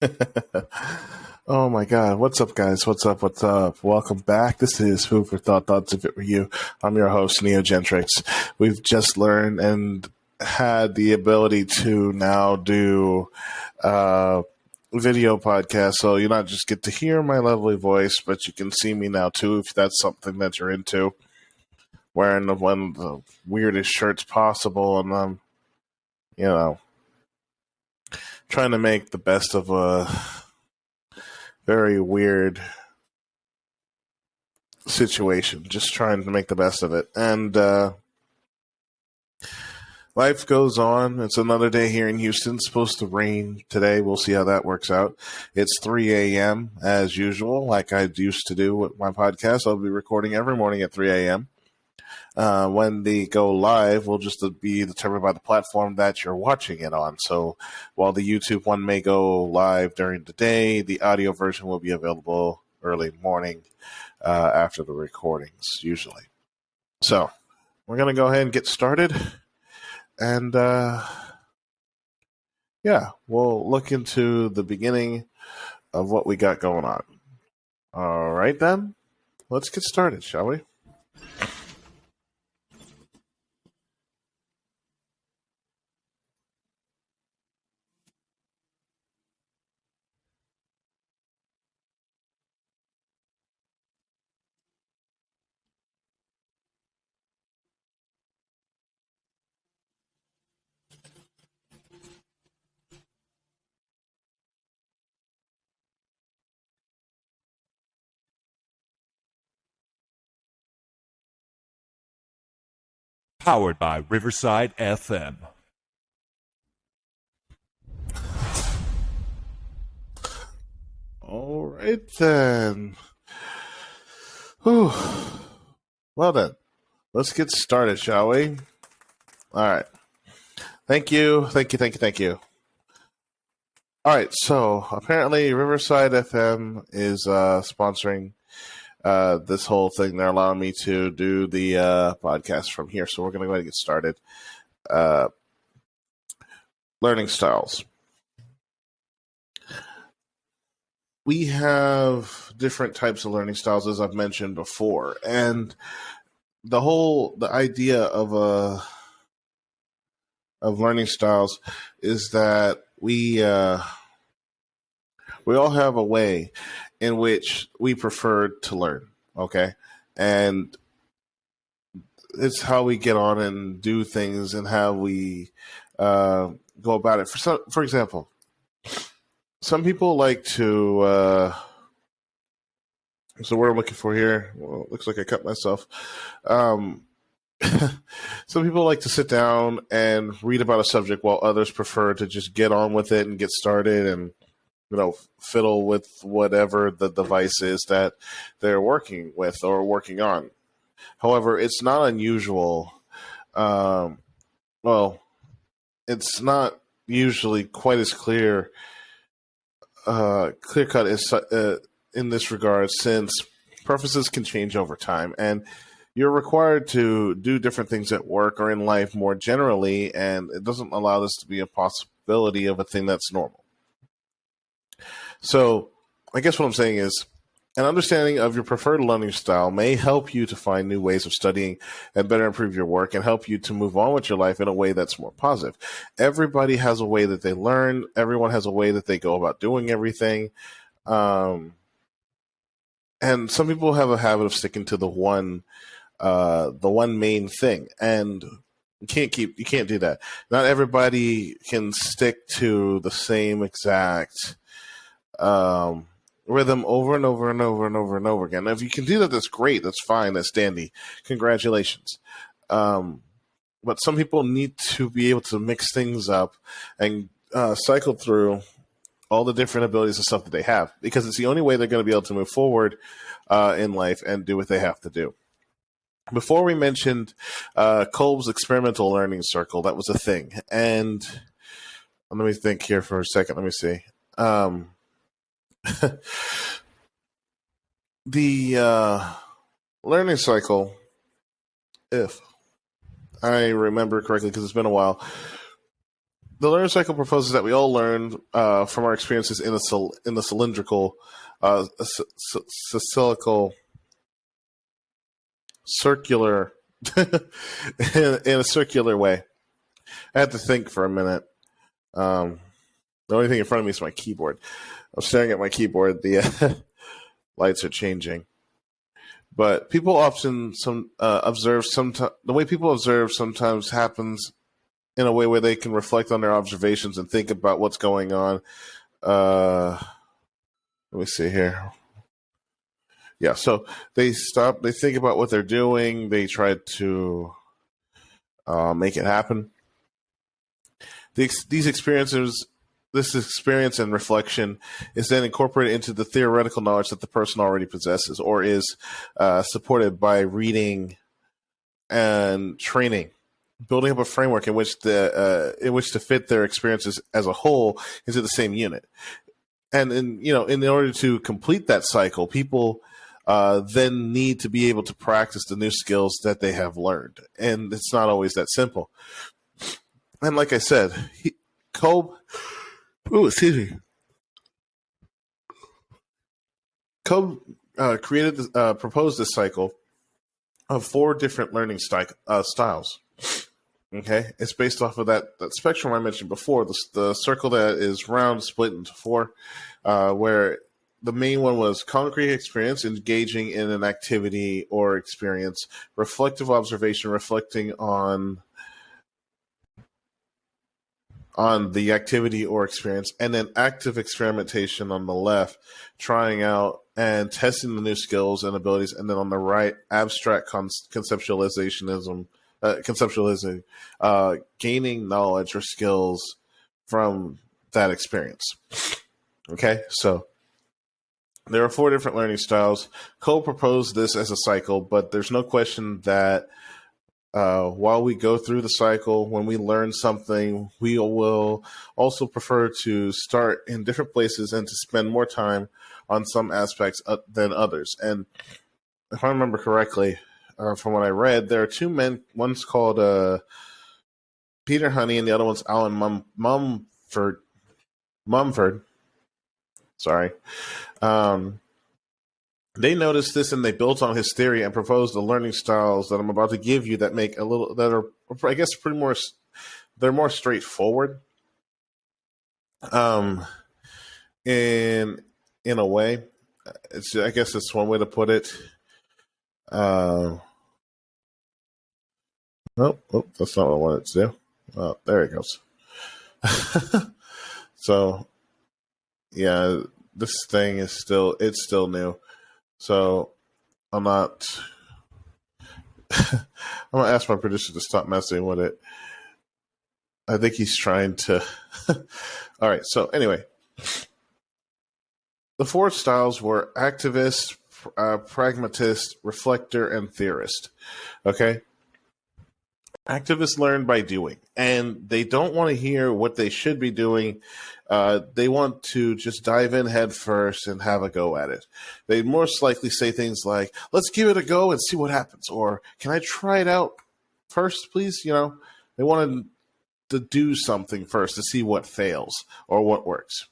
Oh my God. What's up, guys? What's up? What's up? Welcome back. This is Food for Thought Thoughts If It Were You. I'm your host, Gentrics. We've just learned and had the ability to now do video podcast. So you not just get to hear my lovely voice, but you can see me now too if that's something that you're into. Wearing one of the weirdest shirts possible, and I'm, you know, trying to make the best of a very weird situation, just trying to make the best of it. And life goes on. It's another day here in Houston. It's supposed to rain today. We'll see how that works out. It's 3 a.m. as usual, like I used to do with my podcast. I'll be recording every morning at 3 a.m. When they go live will just be determined by the platform that you're watching it on. So while the YouTube one may go live during the day, the audio version will be available early morning after the recordings, usually. So we're going to go ahead and get started. And we'll look into the beginning of what we got going on. All right, then. Let's get started, shall we? Powered by Riverside FM. All right, then. Whew. Well, then. Let's get started, shall we? All right. Thank you. All right, so apparently Riverside FM is sponsoring this whole thing. They're allowing me to do the podcast from here, so we're going to go ahead and get started. Learning styles. We have different types of learning styles, as I've mentioned before, and the idea of learning styles is that we all have a way in which we prefer to learn, okay? And it's how we get on and do things and how we go about it. For example, some people like to so what I'm looking for here, well, it looks like I cut myself. Some people like to sit down and read about a subject while others prefer to just get on with it and get started and fiddle with whatever the device is that they're working with or working on. However, it's not unusual. It's not usually quite as clear cut as in this regard, since preferences can change over time, and you're required to do different things at work or in life more generally, and it doesn't allow this to be a possibility of a thing that's normal. So I guess what I'm saying is an understanding of your preferred learning style may help you to find new ways of studying and better improve your work and help you to move on with your life in a way that's more positive. Everybody has a way that they learn. Everyone has a way that they go about doing everything. And some people have a habit of sticking to the one main thing, and you can't do that. Not everybody can stick to the same exact rhythm over and over and over and over and over again. Now, if you can do that, that's great. That's fine. That's dandy. Congratulations. But some people need to be able to mix things up and cycle through all the different abilities and stuff that they have, because it's the only way they're going to be able to move forward in life and do what they have to do. Before we mentioned Kolb's experimental learning circle, that was a thing. And let me think here for a second. Let me see. The learning cycle, if I remember correctly, because it's been a while, The learning cycle proposes that we all learn from our experiences in the cylindrical, cyclical, circular, in a circular way. I had to think for a minute. The only thing in front of me is my keyboard. I'm staring at my keyboard. The lights are changing. But people often observe the way people observe sometimes happens in a way where they can reflect on their observations and think about what's going on. Let me see here. Yeah, so they stop, they think about what they're doing, they try to make it happen. These experiences, this experience and reflection is then incorporated into the theoretical knowledge that the person already possesses or is supported by reading and training, building up a framework in which to fit their experiences as a whole into the same unit. And in order to complete that cycle, people then need to be able to practice the new skills that they have learned, and it's not always that simple. And like I said, Kolb, proposed this cycle of 4 different learning styles. Okay, it's based off of that spectrum I mentioned before, the circle that is round split into 4, where the main one was concrete experience, engaging in an activity or experience, reflective observation, reflecting on the activity or experience, and then active experimentation on the left, trying out and testing the new skills and abilities, and then on the right, abstract conceptualizing, gaining knowledge or skills from that experience. Okay, so there are 4 different learning styles. Kolb proposed this as a cycle, but there's no question that while we go through the cycle, when we learn something, we will also prefer to start in different places and to spend more time on some aspects than others. And if I remember correctly, from what I read, there are 2 men. One's called Peter Honey, and the other one's Alan Mumford. Sorry. They noticed this and they built on his theory and proposed the learning styles that I'm about to give you that I guess they're more straightforward. In a way, I guess it's one way to put it. That's not what I wanted to do. Oh, there it goes. So, yeah, this thing is still new. So I'm not. I'm gonna ask my producer to stop messing with it. I think he's trying to. All right. So anyway, the 4 styles were activist, pragmatist, reflector, and theorist. Okay. Activists learn by doing, and they don't want to hear what they should be doing. They want to just dive in head first and have a go at it. They most likely say things like, let's give it a go and see what happens, or can I try it out first, please? They wanted to do something first to see what fails or what works.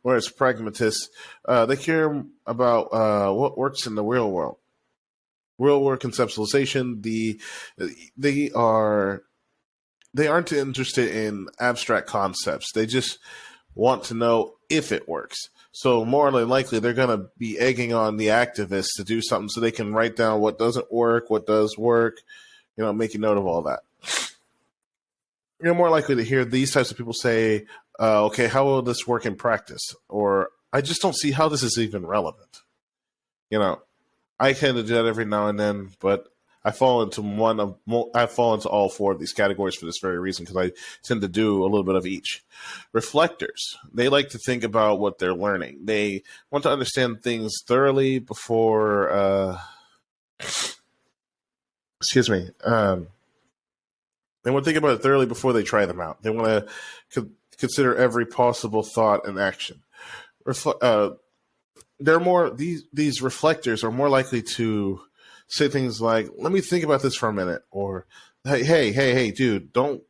Whereas pragmatists, they care about what works in the real world. Real world conceptualization. They aren't interested in abstract concepts. They just want to know if it works. So more than likely, they're going to be egging on the activists to do something so they can write down what doesn't work, what does work, make a note of all that. You're more likely to hear these types of people say, okay, how will this work in practice? Or I just don't see how this is even relevant. I tend to do that every now and then, but I fall into all 4 of these categories for this very reason, because I tend to do a little bit of each. Reflectors, they like to think about what they're learning. They want to understand things thoroughly before, they want to think about it thoroughly before they try them out. They want to consider every possible thought and action. These reflectors are more likely to say things like, let me think about this for a minute, or hey, dude, don't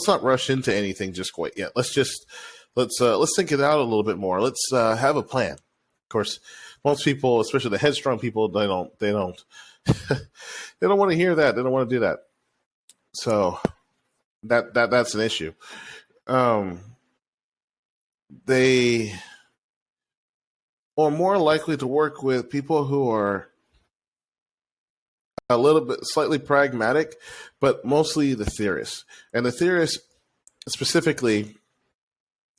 not rush into anything just quite yet. Let's think it out a little bit more. Let's have a plan. Of course, most people, especially the headstrong people, they don't they don't want to hear that. They don't want to do that. So that's an issue. Um, they are more likely to work with people who are a little bit slightly pragmatic, but mostly the theorists. And the theorists specifically,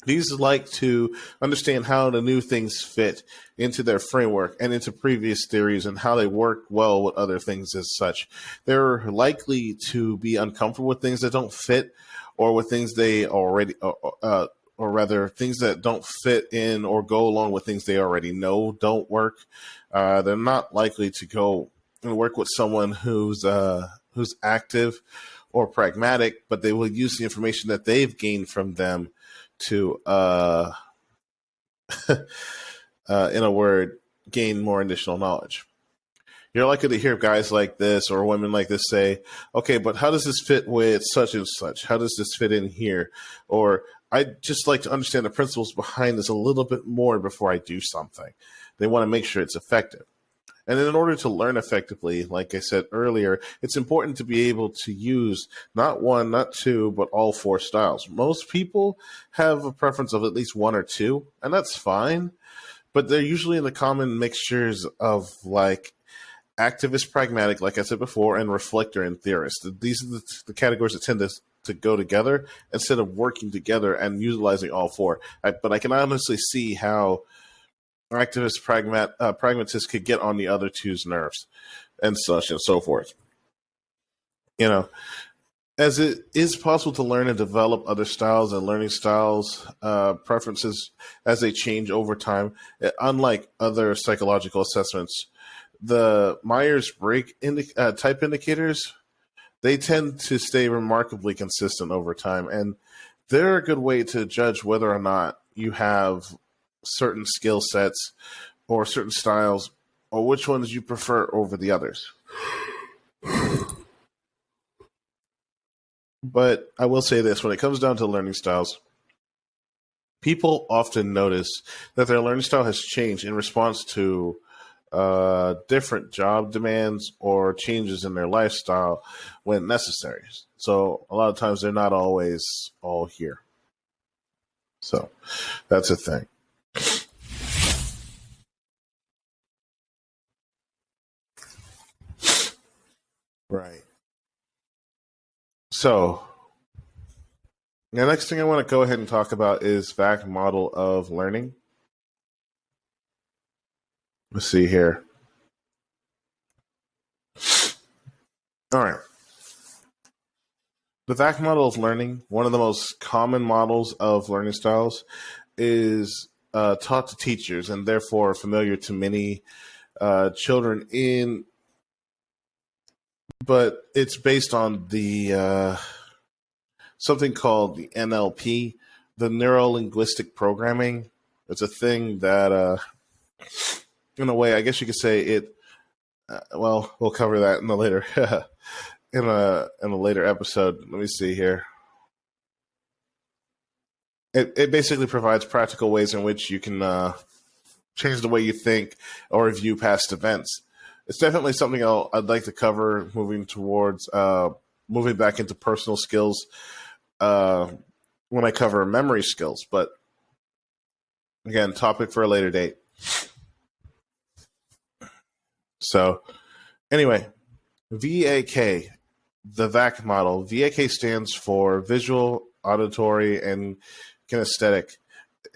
these like to understand how the new things fit into their framework and into previous theories and how they work well with other things as such. They're likely to be uncomfortable with things that don't fit, or with things they already, or rather, things that don't fit in or go along with things they already know don't work. They're not likely to go and work with someone who's active or pragmatic, but they will use the information that they've gained from them to, in a word, gain more additional knowledge. You're likely to hear guys like this or women like this say, okay, but how does this fit with such and such? How does this fit in here? Or I'd just like to understand the principles behind this a little bit more before I do something. They want to make sure it's effective. And in order to learn effectively, like I said earlier, it's important to be able to use not one, not two, but all four styles. Most people have a preference of at least one or two, and that's fine. But they're usually in the common mixtures of like activist pragmatic, like I said before, and reflector and theorist. These are the categories that tend to go together instead of working together and utilizing all four. But I can honestly see how activist pragmatists could get on the other two's nerves and such and so forth. You know, as it is possible to learn and develop other styles and learning styles, preferences as they change over time, unlike other psychological assessments, the Myers-Briggs type indicators, they tend to stay remarkably consistent over time. And they're a good way to judge whether or not you have certain skill sets or certain styles, or which ones you prefer over the others. But I will say this, when it comes down to learning styles, people often notice that their learning style has changed in response to different job demands or changes in their lifestyle when necessary. So a lot of times they're not always all here. So that's a thing. Right. So the next thing I want to go ahead and talk about is VAK model of learning. Let's see here. All right. The VAK model of learning, one of the most common models of learning styles, is taught to teachers and therefore familiar to many children but it's based on the something called the NLP, the neuro linguistic programming. It's a thing that, in a way, I guess you could say it. Well, we'll cover that in a later in a later episode. Let me see here. It basically provides practical ways in which you can change the way you think or view past events. It's definitely something I'd like to cover moving back into personal skills when I cover memory skills. But again, topic for a later date. So anyway, VAK, the VAK model. VAK stands for visual, auditory, and kinesthetic,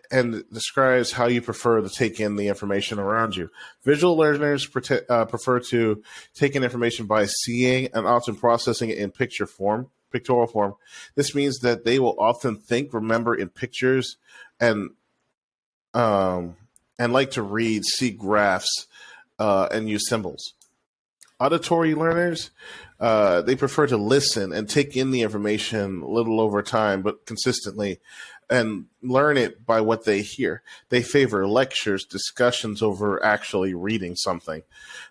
and describes how you prefer to take in the information around you. Visual learners prefer to take in information by seeing and often processing it in pictorial form. This means that they will often think, remember in pictures, and like to read, see graphs, and use symbols. Auditory learners, they prefer to listen and take in the information a little over time, but consistently, and learn it by what they hear. They favor lectures, discussions over actually reading something.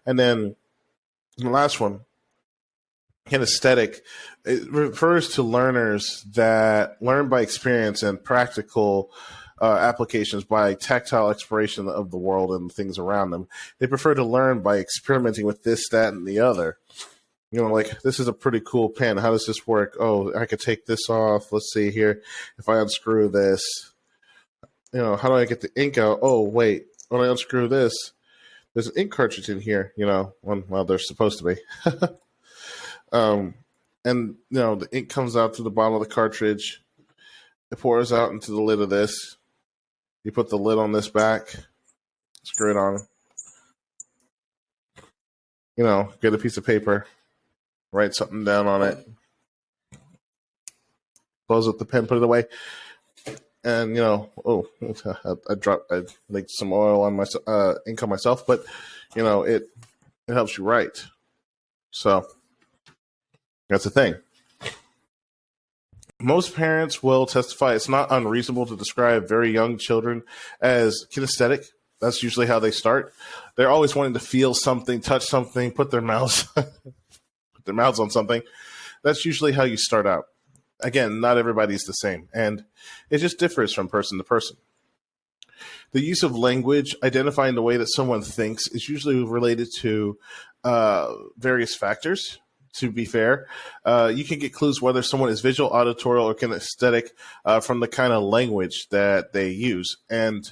And then the last one, kinesthetic, it refers to learners that learn by experience and practical applications by tactile exploration of the world and things around them. They prefer to learn by experimenting with this, that, and the other. Like, this is a pretty cool pen. How does this work? Oh, I could take this off. Let's see here. If I unscrew this, how do I get the ink out? Oh, wait. When I unscrew this, there's an ink cartridge in here, well, there's supposed to be. And the ink comes out through the bottom of the cartridge. It pours out into the lid of this. You put the lid on this back, screw it on. Get a piece of paper, write something down on it, close up the pen, put it away. And I like some oil on my ink on myself, but it helps you write. So that's the thing. Most parents will testify it's not unreasonable to describe very young children as kinesthetic. That's usually how they start. They're always wanting to feel something, touch something, put their mouths on something. That's usually how you start out. Again, not everybody's the same, and it just differs from person to person. The use of language, identifying the way that someone thinks, is usually related to various factors. To be fair, you can get clues whether someone is visual, auditory, or kinesthetic from the kind of language that they use. And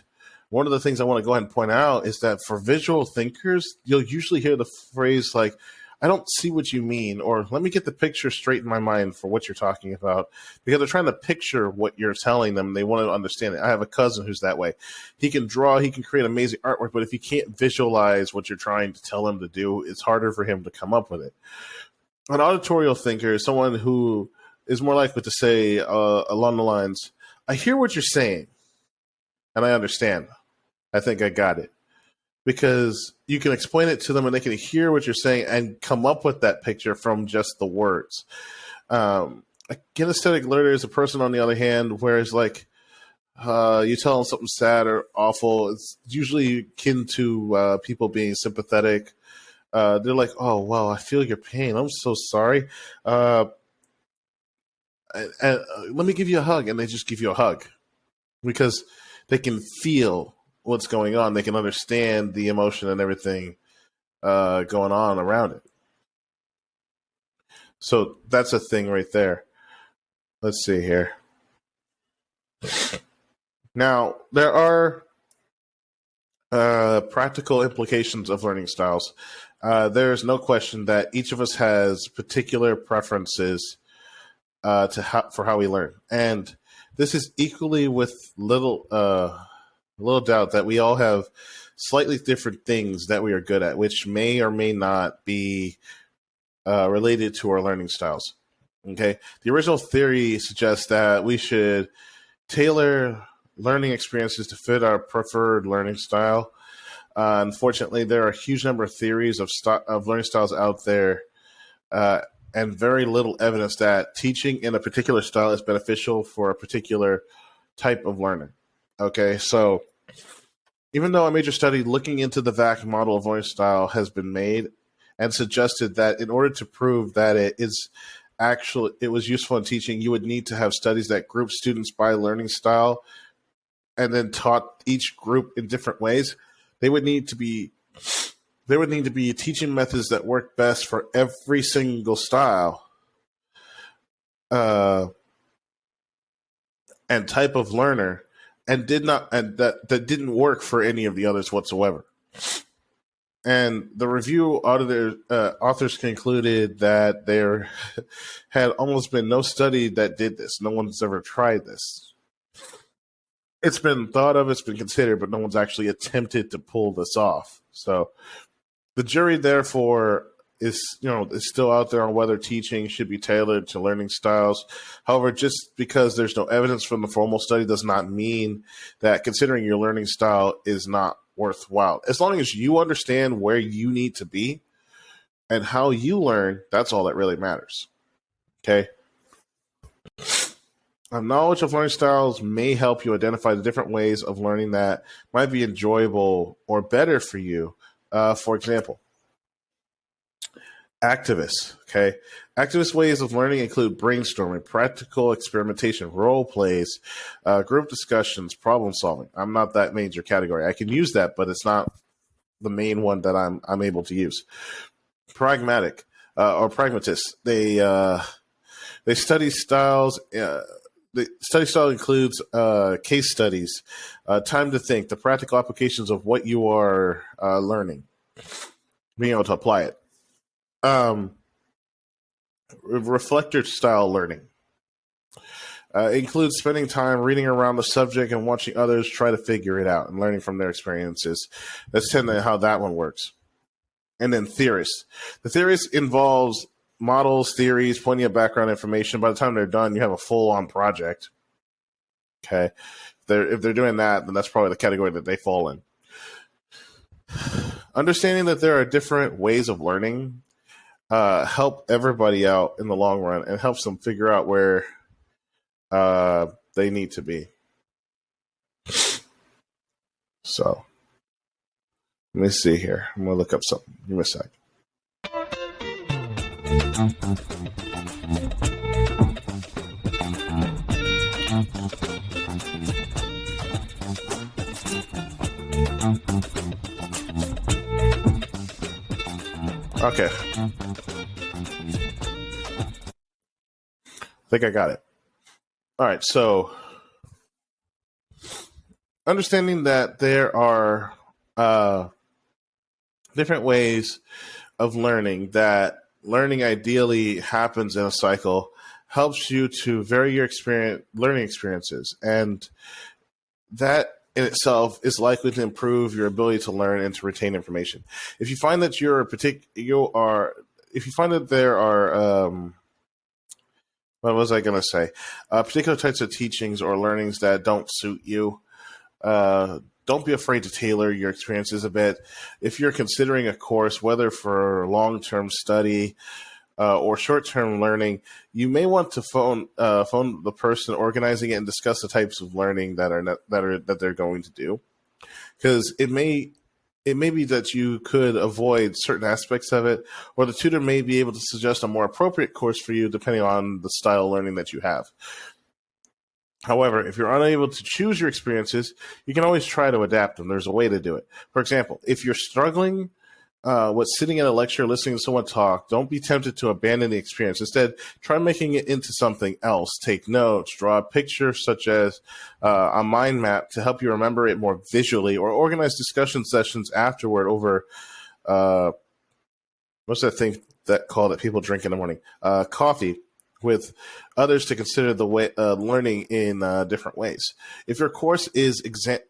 one of the things I want to go ahead and point out is that for visual thinkers, you'll usually hear the phrase like, I don't see what you mean, or let me get the picture straight in my mind for what you're talking about, because they're trying to picture what you're telling them. They want to understand it. I have a cousin who's that way. He can draw, he can create amazing artwork, but if you can't visualize what you're trying to tell him to do, it's harder for him to come up with it. An auditorial thinker is someone who is more likely to say along the lines, I hear what you're saying, and I understand. I think I got it. Because you can explain it to them and they can hear what you're saying and come up with that picture from just the words. A kinesthetic learner is a person, on the other hand, whereas like you tell them something sad or awful, it's usually akin to people being sympathetic. They're like, oh, wow, I feel your pain. I'm so sorry. And let me give you a hug. And they just give you a hug because they can feel what's going on. They can understand the emotion and everything going on around it. So that's a thing right there. Let's see here. Now, there are practical implications of learning styles. There's no question that each of us has particular preferences for how we learn. And this is equally with little doubt that we all have slightly different things that we are good at, which may or may not be related to our learning styles. Okay, the original theory suggests that we should tailor learning experiences to fit our preferred learning style. Unfortunately, there are a huge number of theories of learning styles out there, and very little evidence that teaching in a particular style is beneficial for a particular type of learner. Okay, so even though a major study looking into the VAK model of learning style has been made and suggested that in order to prove that it was useful in teaching, you would need to have studies that group students by learning style and then taught each group in different ways. There would need to be teaching methods that work best for every single style and type of learner, and that didn't work for any of the others whatsoever. And the review authors concluded that there had almost been no study that did this. No one's ever tried this. It's been thought of, it's been considered, but no one's actually attempted to pull this off. So the jury, therefore, is still out there on whether teaching should be tailored to learning styles. However, just because there's no evidence from the formal study does not mean that considering your learning style is not worthwhile. As long as you understand where you need to be and how you learn, that's all that really matters. Okay? Knowledge of learning styles may help you identify the different ways of learning that might be enjoyable or better for you. For example, Activists, okay? Activist ways of learning include brainstorming, practical experimentation, role plays, group discussions, problem solving. I'm not that major category. I can use that, but it's not the main one that I'm able to use. Pragmatic or pragmatist. They study styles. The study style includes case studies, time to think, the practical applications of what you are learning, being able to apply it. Reflector style learning includes spending time reading around the subject and watching others try to figure it out and learning from their experiences. That's tend to how that one works. And then theorist. The theorist involves models, theories, plenty of background information. By the time they're done, you have a full-on project. Okay, if they're doing that, then that's probably the category that they fall in. Understanding that there are different ways of learning help everybody out in the long run and helps them figure out where they need to be. So, let me see here. I'm going to look up something. Give me a sec. Okay. I think I got it. All right. So, understanding that there are different ways of learning, that learning ideally happens in a cycle, helps you to vary your learning experiences. And that in itself is likely to improve your ability to learn and to retain information. If you find that if you find that there are, what was I going to say? Particular types of teachings or learnings that don't suit you, don't be afraid to tailor your experiences a bit. If you're considering a course, whether for long-term study or short-term learning, you may want to phone the person organizing it and discuss the types of learning that they're going to do, because it may be that you could avoid certain aspects of it, or the tutor may be able to suggest a more appropriate course for you depending on the style of learning that you have. However, if you're unable to choose your experiences, you can always try to adapt them. There's a way to do it. For example, if you're struggling with sitting in a lecture, listening to someone talk, don't be tempted to abandon the experience. Instead, try making it into something else. Take notes, draw a picture such as a mind map to help you remember it more visually, or organize discussion sessions afterward over what's that thing that people drink in the morning? Coffee, with others to consider the way learning in different ways. If your course is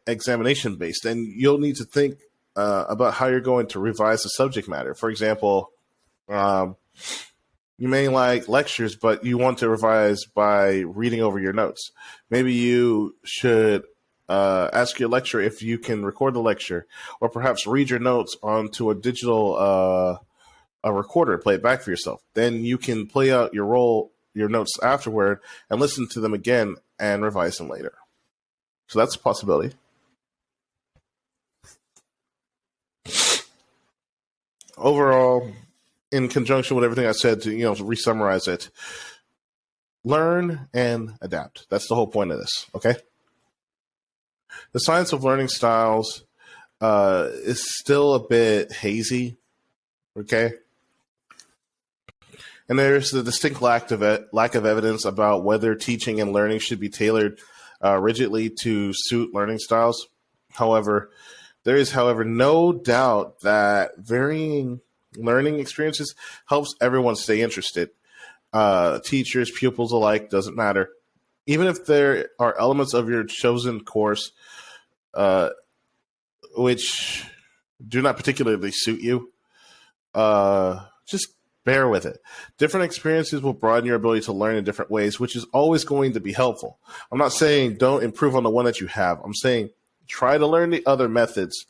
examination based, then you'll need to think about how you're going to revise the subject matter. For example, you may like lectures, but you want to revise by reading over your notes. Maybe you should ask your lecturer if you can record the lecture, or perhaps read your notes onto a digital a recorder, play it back for yourself. Then you can play out your notes afterward and listen to them again and revise them later. So that's a possibility. Overall, in conjunction with everything I said, to re-summarize it, learn and adapt. That's the whole point of this, okay? The science of learning styles is still a bit hazy, okay? And there's the distinct lack of evidence about whether teaching and learning should be tailored rigidly to suit learning styles. There is no doubt that varying learning experiences helps everyone stay interested. Teachers, pupils alike, doesn't matter. Even if there are elements of your chosen course which do not particularly suit you, just bear with it. Different experiences will broaden your ability to learn in different ways, which is always going to be helpful. I'm not saying don't improve on the one that you have. I'm saying try to learn the other methods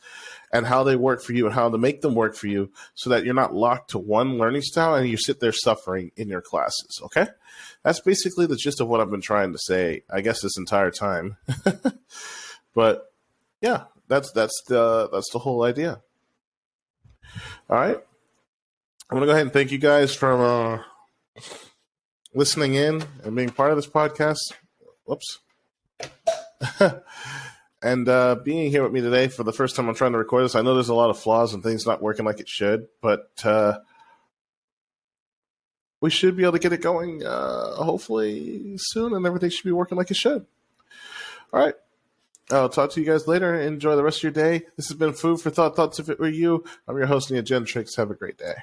and how they work for you and how to make them work for you, so that you're not locked to one learning style and you sit there suffering in your classes, okay? That's basically the gist of what I've been trying to say, I guess, this entire time. But yeah, that's the whole idea. All right. I want to go ahead and thank you guys for listening in and being part of this podcast. Whoops. And being here with me today for the first time I'm trying to record this. I know there's a lot of flaws and things not working like it should, but we should be able to get it going hopefully soon, and everything should be working like it should. All right. I'll talk to you guys later. Enjoy the rest of your day. This has been Food for Thought, Thoughts If It Were You. I'm your host, Nia Gentrics. Have a great day.